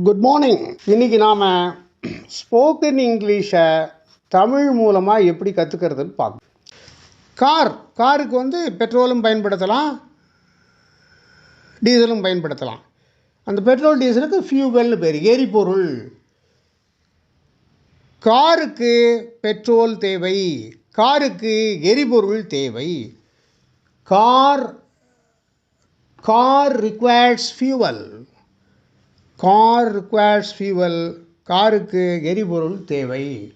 Good morning. இன்றைக்கி நாம் spoken இங்கிலீஷை தமிழ் மூலமாக எப்படி கற்றுக்கிறதுன்னு பார்க்கணும். காருக்கு பெட்ரோலும் பயன்படுத்தலாம், டீசலும் பயன்படுத்தலாம். அந்த பெட்ரோல் டீசலுக்கு ஃபியூவல்னு பேர், எரிபொருள். காருக்கு பெட்ரோல் தேவை, காருக்கு எரிபொருள் தேவை. Car requires fuel. Car requires fuel. காருக்கு எரிபொருள் தேவை.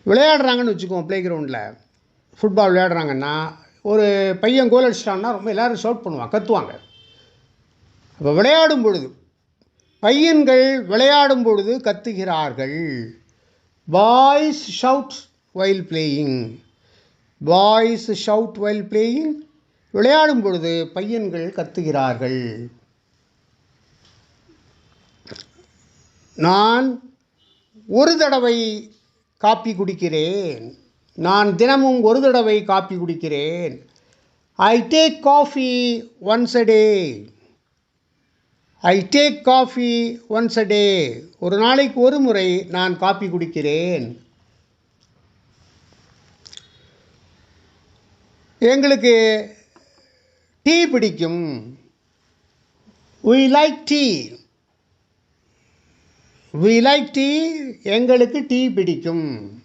விளையாடுறாங்கன்னு வச்சுக்கோம், ப்ளே கிரவுண்டில் ஃபுட்பால் விளையாடுறாங்கன்னா ஒரு பையன் கோல் அடிச்சிட்டான்னா ரொம்ப எல்லோரும் ஷவுட் பண்ணுவாங்க, கத்துவாங்க. அப்போ விளையாடும் பொழுது பையன்கள் விளையாடும் பொழுது கத்துகிறார்கள். Boys shout while playing. Boys shout while playing. விளையாடும் பொழுது பையன்கள் கத்துகிறார்கள். நான் ஒரு தடவை காப்பி குடிக்கிறேன். நான் தினமும் ஒரு தடவை காப்பி குடிக்கிறேன். I take coffee once a day. I take coffee once a day. ஒரு நாளைக்கு ஒரு முறை நான் காப்பி குடிக்கிறேன். எங்களுக்கு டீ பிடிக்கும். we like tea. we like tea. எங்களுக்கு டீ பிடிக்கும்.